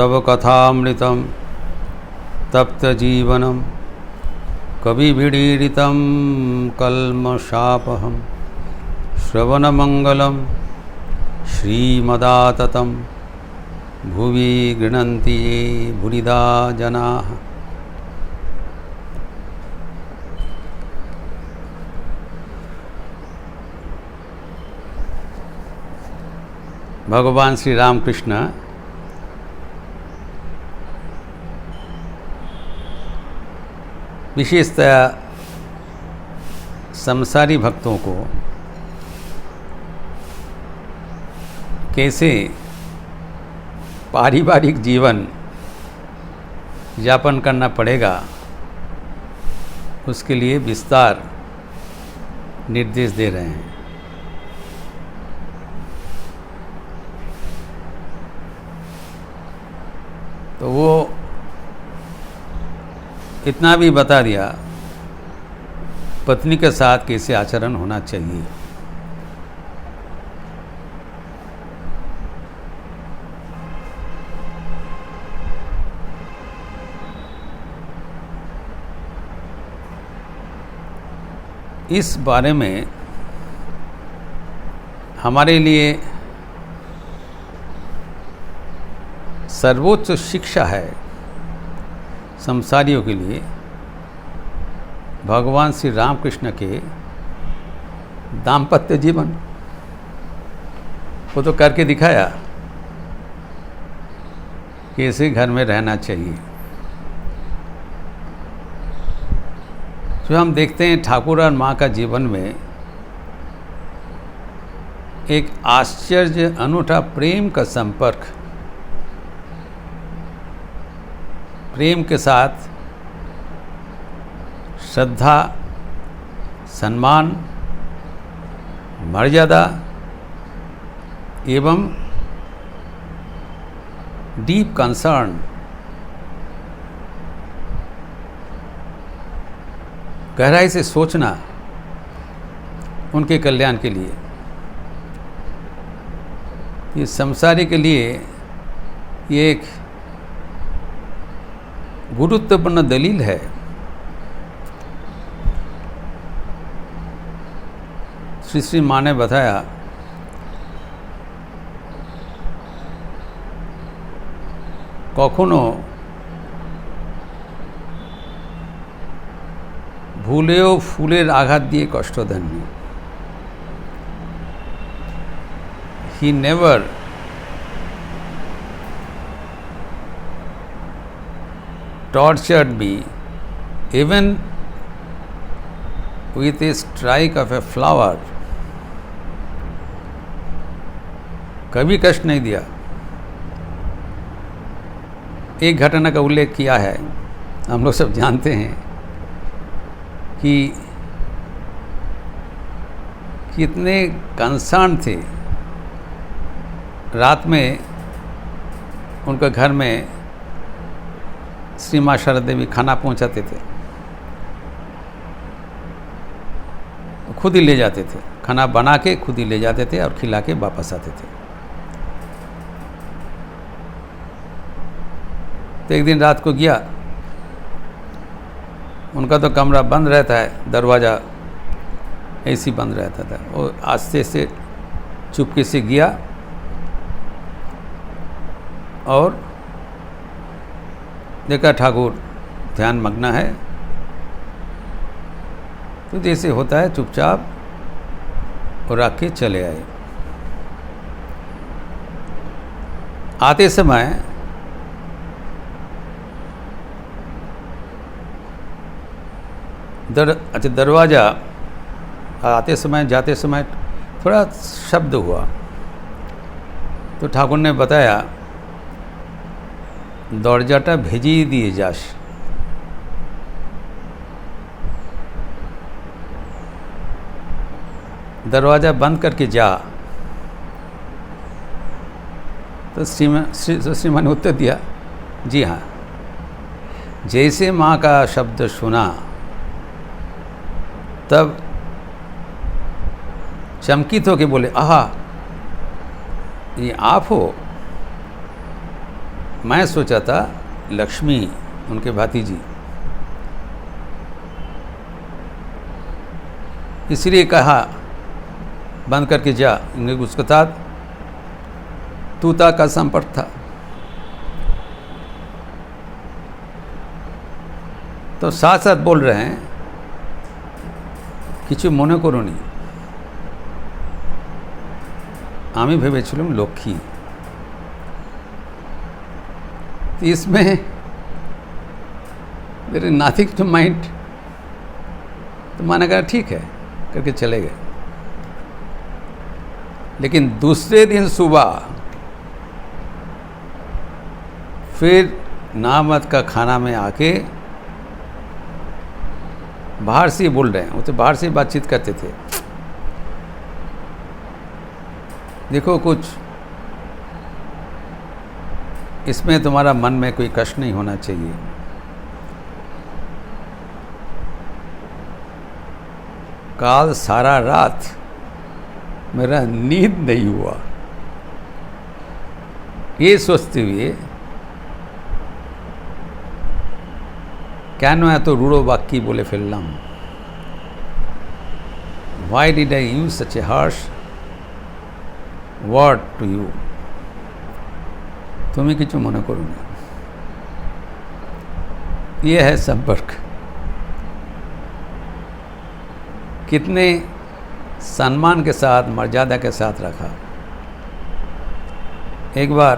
तव कथामृतं तप्तजीवनं कविभिरीडितं कल्मषापहं श्रवणमङ्गलं श्रीमदाततं भुवि गृह्णन्ति ये भूरिदा जनाः। भगवान श्री रामकृष्ण विशेषतया संसारी भक्तों को कैसे पारिवारिक जीवन यापन करना पड़ेगा उसके लिए विस्तार निर्देश दे रहे हैं। तो वो इतना भी बता दिया पत्नी के साथ कैसे आचरण होना चाहिए। इस बारे में हमारे लिए सर्वोच्च शिक्षा है संसारियों के लिए भगवान श्री रामकृष्ण के दाम्पत्य जीवन। वो तो करके दिखाया कैसे घर में रहना चाहिए। जो हम देखते हैं ठाकुर और माँ का जीवन में एक आश्चर्य अनूठा प्रेम का संपर्क, प्रेम के साथ श्रद्धा, सम्मान, मर्यादा एवं डीप कंसर्न, गहराई से सोचना उनके कल्याण के लिए। ये संसारी के लिए ये एक गुरुत्वपूर्ण दलील है। श्री माँ ने बताया कखनो भूलेও ফুলের আঘাত দিয়ে কষ্ট দেননি। He never tortured me even with a strike of a flower। कभी कष्ट नहीं दिया। एक घटना का उल्लेख किया है, हम लोग सब जानते हैं कि कितने कंसर्न थे। रात में उनके घर में श्री माँ शारदा देवी खाना पहुंचाते थे, खुद ही ले जाते थे, खाना बना के खुद ही ले जाते थे और खिला के वापस आते थे। तो एक दिन रात को गया, उनका तो कमरा बंद रहता है, दरवाज़ा ऐसे ही बंद रहता था। वो आस्ते से चुपके से गया और देखा ठाकुर ध्यान मग्न है। तो जैसे होता है चुपचाप और रख के चले आए। आते समय दरवाज़ा आते समय जाते समय थोड़ा शब्द हुआ। तो ठाकुर ने बताया दरजाटा भेजिए दिए जास। दरवाज़ा बंद करके जा। तो श्रीमान ने उत्तर दिया, जी हाँ। जैसे माँ का शब्द सुना तब चमकित होके बोले, आहा ये आप हो। मैं सोचा था लक्ष्मी उनके भातीजी, इसलिए कहा बंद करके जा। उसके साथ तूता का संपर्क था। तो साथ साथ बोल रहे हैं কিছু মনে করোনি, আমি ভেবেছিলাম লক্ষ্মী। इसमें there is nothing to mind. तो मैंने कहा ठीक है करके चले गए। लेकिन दूसरे दिन सुबह फिर नामद का खाना में आके बाहर से बोल रहे हैं, वो तो बाहर से बातचीत करते थे, देखो कुछ इसमें तुम्हारा मन में कोई कष्ट नहीं होना चाहिए। काल सारा रात मेरा नींद नहीं हुआ। ये सोचते हुए কেন এত রূঢ় বাক্যি বলে ফেললাম? Why did I use such a harsh word to you? তুমি কিছু মনে করো না। ये है संपर्क। कितने सम्मान के साथ, मर्यादा के साथ रखा। एक बार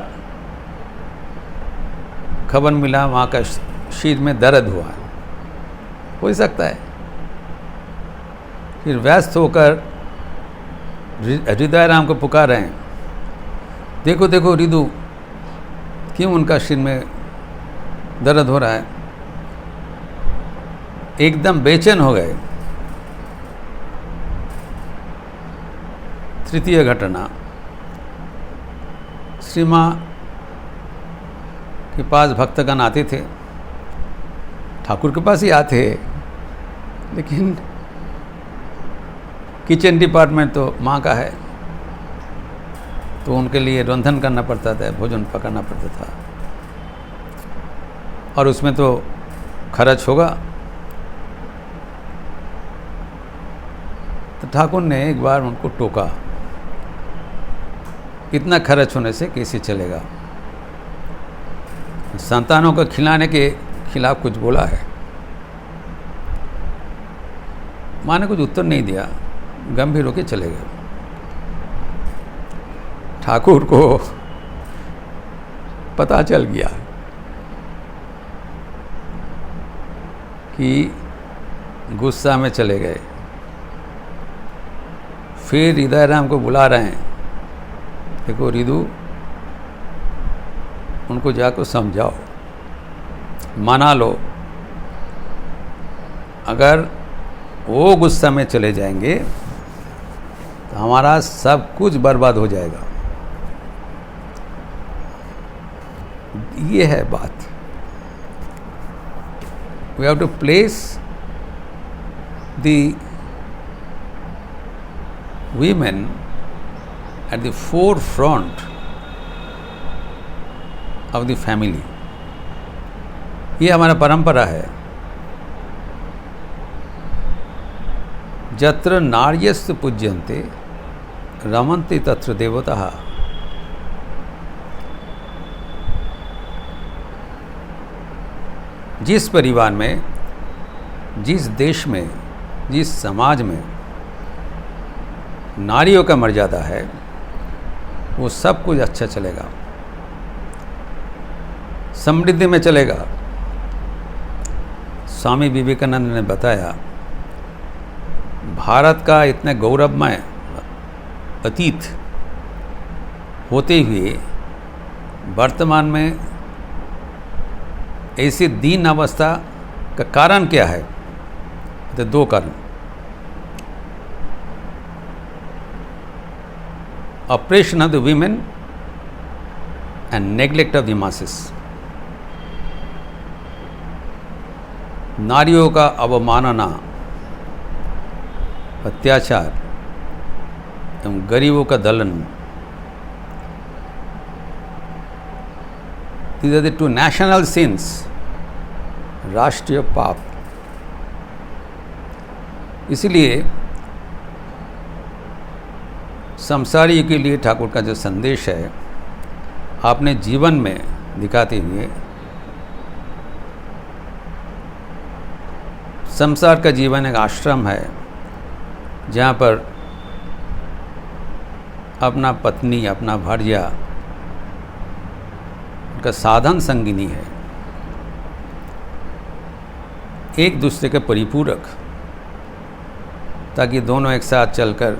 खबर मिला वहाँ का शरीर में दर्द हुआ, हो सकता है। फिर व्यस्त होकर हृदय राम को पुकार रहे हैं, देखो देखो रिदु क्यों उनका शरीर में दर्द हो रहा है। एकदम बेचैन हो गए। तृतीय घटना, श्री माँ के पास भक्तगण आते थे, ठाकुर के पास ही आते, लेकिन किचन डिपार्टमेंट तो माँ का है, तो उनके लिए रंधन करना पड़ता था, भोजन पकाना पड़ता था, और उसमें तो खर्च होगा। तो ठाकुर ने एक बार उनको टोका, इतना खर्च होने से कैसे चलेगा। संतानों को खिलाने के खिलाफ कुछ बोला है। माँ ने कुछ उत्तर नहीं दिया, गंभीर होकर चले गए। ठाकुर को पता चल गया कि गुस्सा में चले गए। फिर हृदय राम को बुला रहे हैं, देखो रिदु उनको जाकर समझाओ, मना लो। अगर वो गुस्सा में चले जाएंगे तो हमारा सब कुछ बर्बाद हो जाएगा। ये है बात। We have to place the women at the forefront of the family. ये हमारा परंपरा है। जत्र नार्यस्तु पूज्यन्ते रमन्ते तत्र देवताः। जिस परिवार में, जिस देश में, जिस समाज में नारियों का मर्यादा है, वो सब कुछ अच्छा चलेगा, समृद्धि में चलेगा। स्वामी विवेकानंद ने बताया, भारत का इतने गौरवमय अतीत होते हुए वर्तमान में ऐसी दीन अवस्था का कारण क्या है? तो दो कारण, operation of the women and neglect of the masses. नारियों का अवमानना, अत्याचार एवं गरीबों का दलन, These are the two national sins, राष्ट्रीय पाप। इसलिए संसारी के लिए ठाकुर का जो संदेश है आपने जीवन में दिखाते हुए, संसार का जीवन एक आश्रम है जहाँ पर अपना पत्नी, अपना भार्या, उनका साधन संगिनी है, एक दूसरे के परिपूरक, ताकि दोनों एक साथ चलकर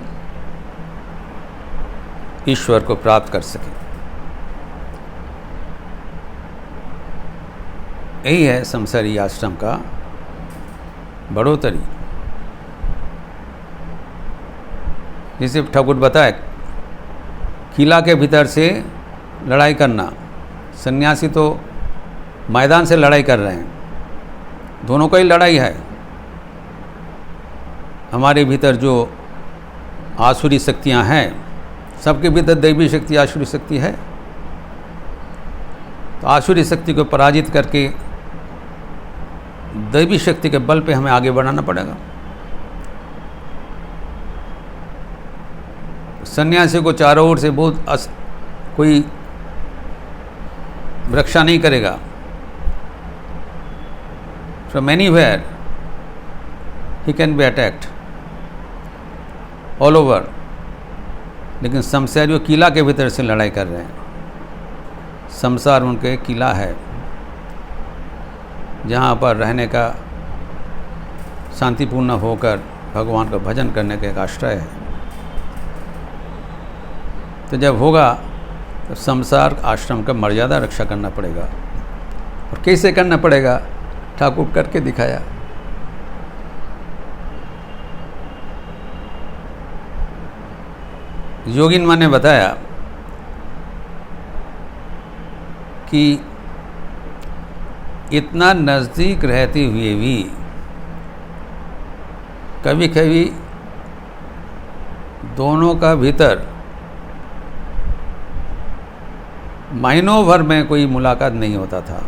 ईश्वर को प्राप्त कर सकें। यही है संसारी आश्रम का बढ़ोतरी। जिसे ठाकुर बताए, किला के भीतर से लड़ाई करना, सन्यासी तो मैदान से लड़ाई कर रहे हैं, दोनों का ही लड़ाई है। हमारे भीतर जो आसुरी शक्तियां हैं, सबके भीतर दैवी शक्ति, आसुरी शक्ति है, तो आसुरी शक्ति को पराजित करके दैवी शक्ति के बल पे हमें आगे बढ़ाना पड़ेगा। सन्यासी को चारों ओर से बहुत कोई रक्षा नहीं करेगा, from anywhere he can be attacked all over. लेकिन संसारियों किला के भीतर से लड़ाई कर रहे हैं। संसार उनके किला है जहाँ पर रहने का, शांतिपूर्ण होकर भगवान का भजन करने का एक आश्रय है। तो जब होगा तो संसार आश्रम का मर्यादा रक्षा करना पड़ेगा। और कैसे करना पड़ेगा, ठाकुर करके दिखाया। योगिन माँ ने बताया कि इतना नज़दीक रहते हुए भी कभी कभी दोनों का भीतर महीनों भर में कोई मुलाकात नहीं होता था,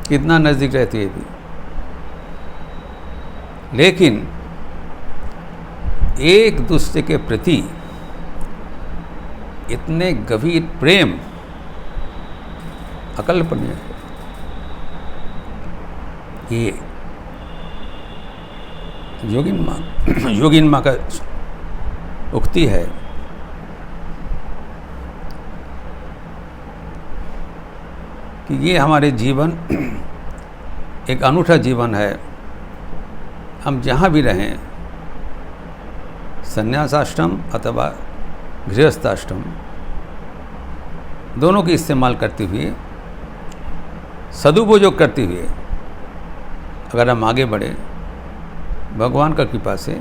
कितना नज़दीक रहते हुए भी। लेकिन एक दूसरे के प्रति इतने गभीर प्रेम अकल्पनीय है। ये योगिन माँ का उक्ति है कि ये हमारे जीवन एक अनूठा जीवन है। हम जहाँ भी रहें, संन्यासाश्रम अथवा गृहस्थाश्रम, दोनों की इस्तेमाल करते हुए, सदुपयोग करते हुए अगर हम आगे बढ़े, भगवान का कृपा से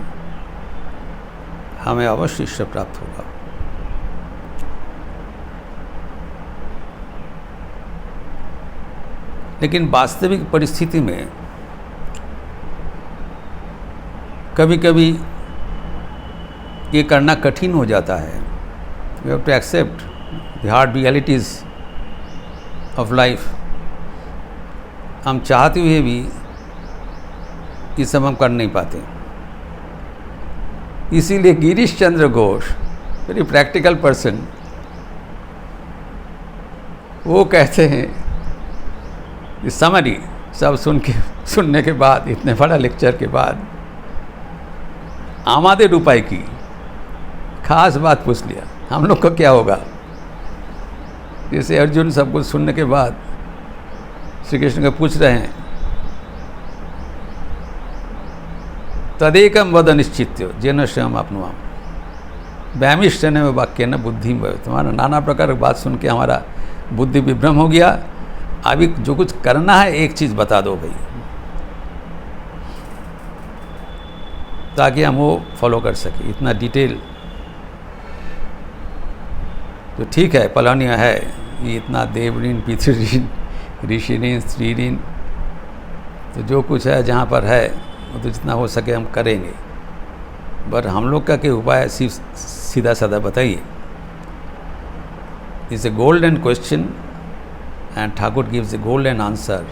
हमें अवश्य ईश्वर प्राप्त होगा। लेकिन वास्तविक परिस्थिति में कभी कभी ये करना कठिन हो जाता है। We have to accept the hard realities of life. हम चाहते हुए भी ये सब हम कर नहीं पाते। इसीलिए Girish Chandra Ghosh, very practical person, वो कहते हैं कि समरी सब सुनने के बाद, इतने बड़ा लेक्चर के बाद, आमादे रुपए की खास बात पूछ लिया, हम लोग का क्या होगा। जैसे अर्जुन सब कुछ सुनने के बाद श्री कृष्ण को पूछ रहे हैं, तदेकम वद निश्चित्य जेन श्याम आपनुआम व्यामिष्टन में वाक्य न बुद्धि में। तुम्हारा नाना प्रकार की बात सुन के हमारा बुद्धि विभ्रम हो गया। अभी जो कुछ करना है एक चीज़ बता दो भाई, ताकि हम वो फॉलो कर सके। इतना डिटेल तो ठीक है, पलानिया है, ये इतना देव ऋण, पितृ ऋण, ऋषि ऋण, स्त्री ऋण, तो जो कुछ है जहाँ पर है वो तो जितना हो सके हम करेंगे। पर हम लोग का क्या उपाय है, सीधा साधा बताइए। It's a golden question and Thakur gives a golden answer.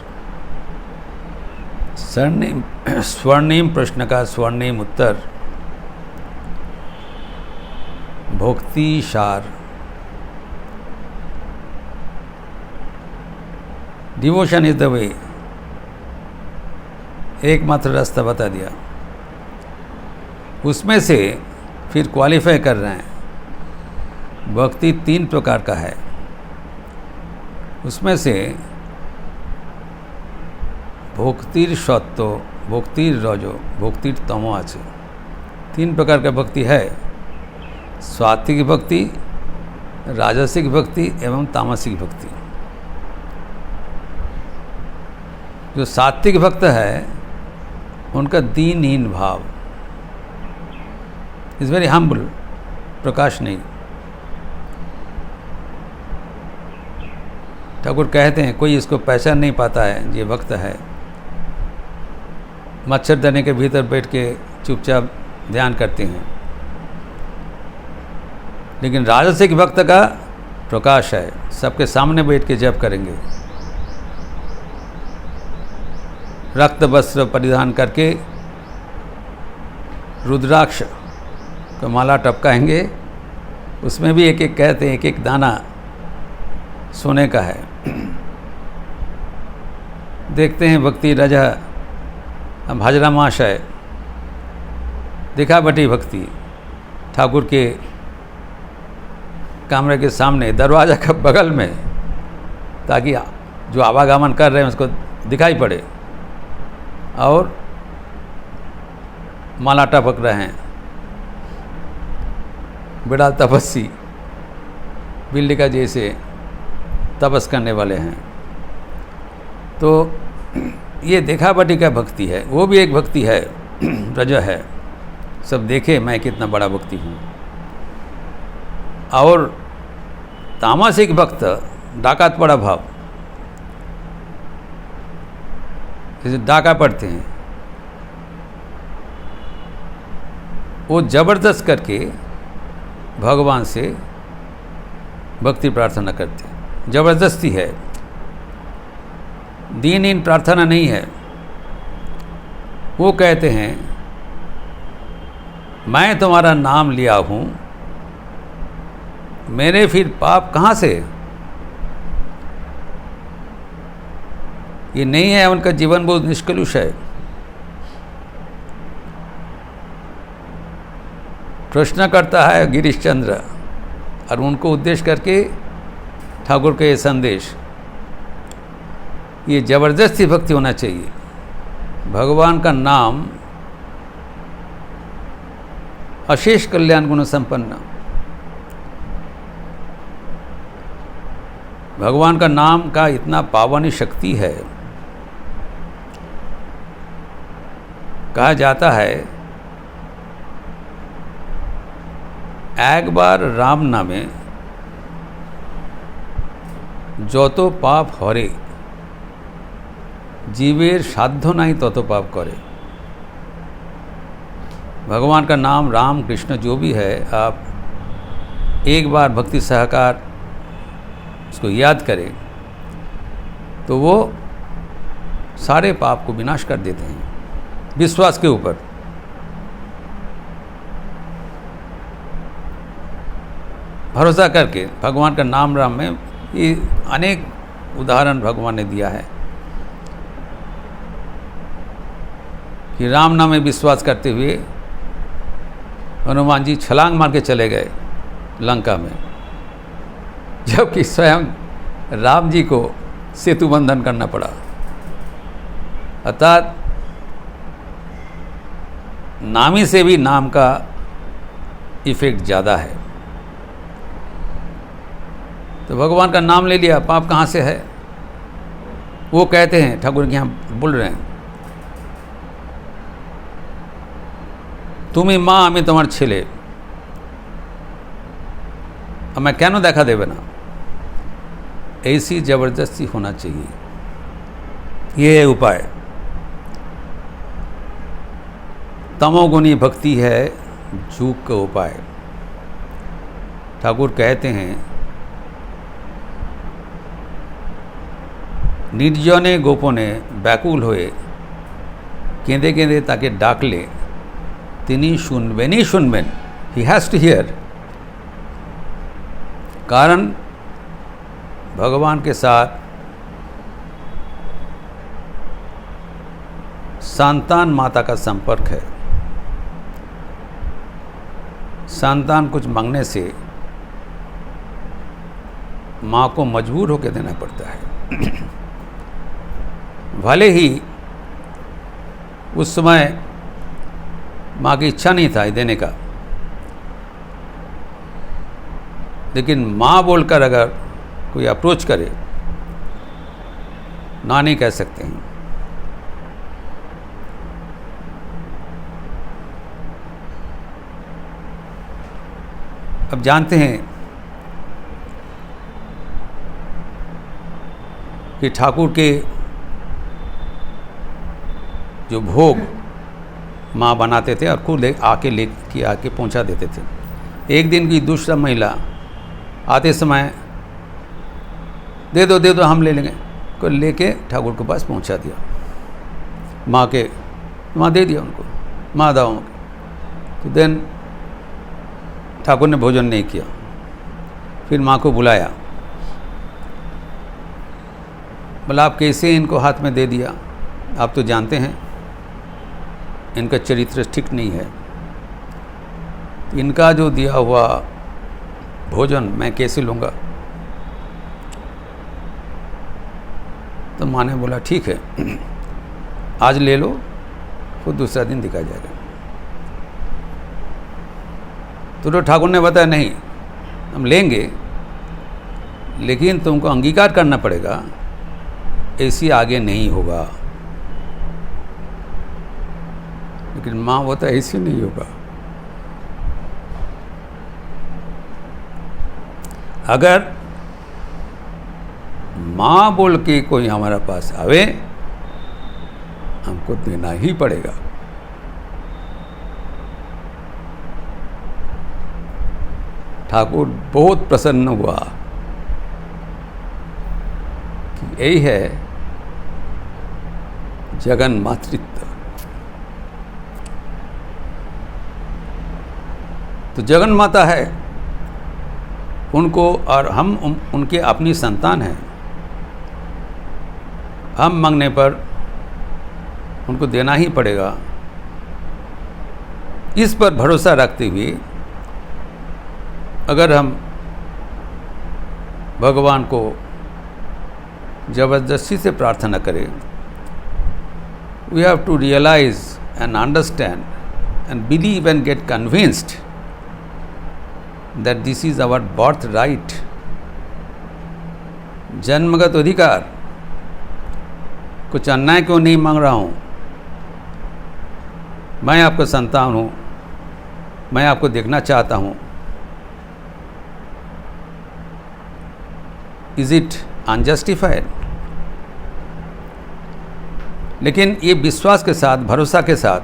स्वर्णिम प्रश्न का स्वर्णिम उत्तर, भक्ति सार। डिवोशन इज द वे, एकमात्र रास्ता बता दिया। उसमें से फिर क्वालिफाई कर रहे हैं। भक्ति 3 प्रकार का है, उसमें से भक्तिर सत्व, भक्तिर रजो, भक्तिर तमो आछे। 3 प्रकार का भक्ति है, सात्विक भक्ति, राजसिक भक्ति एवं तामसिक भक्ति। जो सात्विक भक्त है उनका दीनहीन भाव, इज़ वेरी हम्बल, प्रकाश नहीं। ठाकुर कहते हैं कोई इसको पहचान नहीं पाता है, ये भक्त है। मच्छरदानी के भीतर बैठ के चुपचाप ध्यान करते हैं, लेकिन राजसिक भक्त का प्रकाश है, सबके सामने बैठ के जप करेंगे, रक्त वस्त्र परिधान करके रुद्राक्ष को माला टपकाएंगे, उसमें भी एक एक कहते हैं एक एक दाना सोने का है। देखते हैं भक्ति राजा हाजरा महाशय, दिखावटी भक्ति, ठाकुर के कमरे के सामने दरवाज़ा के बगल में, ताकि जो आवागमन कर रहे हैं उसको दिखाई पड़े, और माला टपक रहे हैं। बड़ा तपस्वी, बिल्ली का जैसे तपस करने वाले हैं। तो ये देखावटी का भक्ति है, वो भी एक भक्ति है, रज है, सब देखे मैं कितना बड़ा भक्ति हूँ। और तामसिक भक्त डाकात पड़ा भाव, जैसे डाका पढ़ते हैं, वो जबरदस्त करके भगवान से भक्ति प्रार्थना करते हैं, जबरदस्ती है, दीनहीन प्रार्थना नहीं है। वो कहते हैं मैं तुम्हारा नाम लिया हूँ, मेरे फिर पाप कहाँ से? ये नहीं है, उनका जीवन बहुत निष्कलुष है। प्रश्न करता है गिरीश चंद्र, और उनको उद्देश्य करके ठाकुर का ये संदेश, ये जबरदस्ती भक्ति होना चाहिए। भगवान का नाम अशेष कल्याण गुण संपन्न, भगवान का नाम का इतना पावनी शक्ति है। कहा जाता है एक बार राम नामे যত पाप हरे, जीवेर साध्य नहीं तत पाप करे। भगवान का नाम राम कृष्ण जो भी है, आप एक बार भक्ति सहकार उसको याद करें तो वो सारे पाप को विनाश कर देते हैं, विश्वास के ऊपर। भरोसा करके भगवान का नाम राम में ये अनेक उदाहरण भगवान ने दिया है कि राम नाम में विश्वास करते हुए हनुमान जी छलांग मार के चले गए लंका में, जबकि स्वयं राम जी को सेतु बंधन करना पड़ा। अर्थात नामी से भी नाम का इफेक्ट ज़्यादा है। तो भगवान का नाम ले लिया, पाप कहाँ से है? वो कहते हैं, ठाकुर के यहाँ बोल रहे हैं, তুমি মা আমি তোমার ছেলে, हमें क्यों देखा देवे ना। ऐसी जबरदस्ती होना चाहिए, ये है उपाय। तमोगुणी भक्ति है झूक का उपाय। ठाकुर कहते हैं निर्जने गोपने व्याकुल हुए केंदे केंदे ताके डाकले तिनी शुनबेन ही हैज़ टू हियर। कारण भगवान के साथ संतान माता का संपर्क है। संतान कुछ मांगने से माँ को मजबूर होकर देना पड़ता है। भले ही उस समय माँ की इच्छा नहीं था देने का, लेकिन माँ बोलकर अगर कोई अप्रोच करे, ना नहीं कह सकते हैं। अब जानते हैं कि ठाकुर के जो भोग माँ बनाते थे और खुद आके पहुंचा देते थे। एक दिन की दूसरा महिला आते समय दे दो हम ले लेंगे को लेके ठाकुर के पास पहुंचा दिया। माँ दे दिया उनको, माँ दाओ। तो देन ठाकुर ने भोजन नहीं किया। फिर माँ को बुलाया, बोला आप कैसे इनको हाथ में दे दिया? आप तो जानते हैं इनका चरित्र ठीक नहीं है, इनका जो दिया हुआ भोजन मैं कैसे लूँगा? तो माँ ने बोला ठीक है, आज ले लो, फिर दूसरा दिन दिखा जाएगा। तो ठाकुर ने बताया नहीं, हम लेंगे, लेकिन तुमको अंगीकार करना पड़ेगा, ऐसी आगे नहीं होगा। लेकिन माँ बोलता ऐसे नहीं होगा। अगर माँ बोल के कोई हमारा पास आवे, हमको देना ही पड़ेगा। ठाकुर बहुत प्रसन्न हुआ कि यही है जगन मातृत्व। तो जगन माता है उनको, और हम उनके अपनी संतान हैं। हम मांगने पर उनको देना ही पड़ेगा। इस पर भरोसा रखते हुए अगर हम भगवान को ज़बरदस्ती से प्रार्थना करें, we have to realize and understand and believe and get convinced that this is our birthright, जन्मगत अधिकार। कुछ अन्याय क्यों नहीं मांग रहा हूँ, मैं आपका संतान हूँ, मैं आपको देखना चाहता हूँ। Is it unjustified? लेकिन ये विश्वास के साथ, भरोसा के साथ,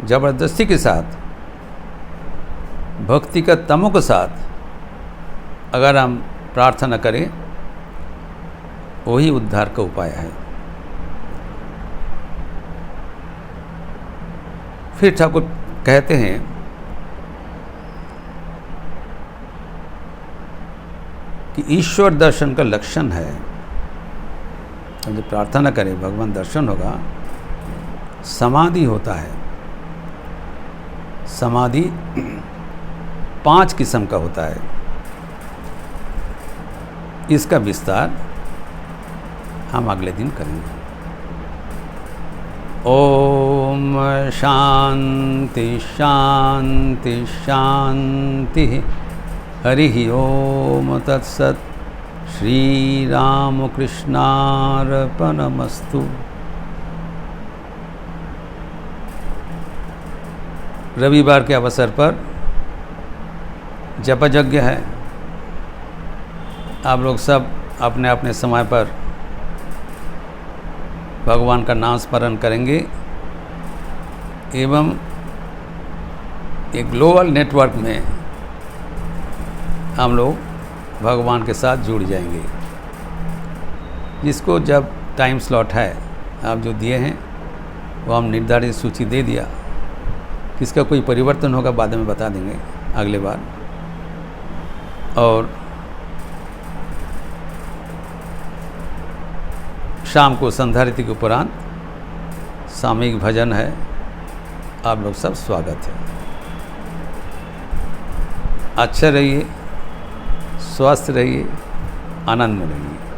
जबरदस्ती के साथ, भक्ति का तमो के साथ अगर हम प्रार्थना करें, वही उद्धार का उपाय है। फिर ठाकुर कहते हैं कि ईश्वर दर्शन का लक्षण है, जब प्रार्थना करें भगवान दर्शन होगा। समाधि होता है। समाधि 5 किस्म का होता है। इसका विस्तार हम अगले दिन करेंगे। ओम शांति शांति शांति। हरि ओम तत्सत। श्री रामकृष्णार्पणमस्तु। रविवार के अवसर पर जप यज्ञ है। आप लोग सब अपने अपने समय पर भगवान का नाम स्मरण करेंगे एवं एक ग्लोबल नेटवर्क में हम लोग भगवान के साथ जुड़ जाएंगे। जिसको जब टाइम स्लॉट है आप जो दिए हैं वो हम निर्धारित सूची दे दिया, किसका कोई परिवर्तन होगा बाद में बता देंगे अगले बार। और शाम को संध्या आरती के उपरांत सामूहिक भजन है, आप लोग सब स्वागत है। अच्छे रहिए, स्वस्थ रहिए, आनंद में रहिए।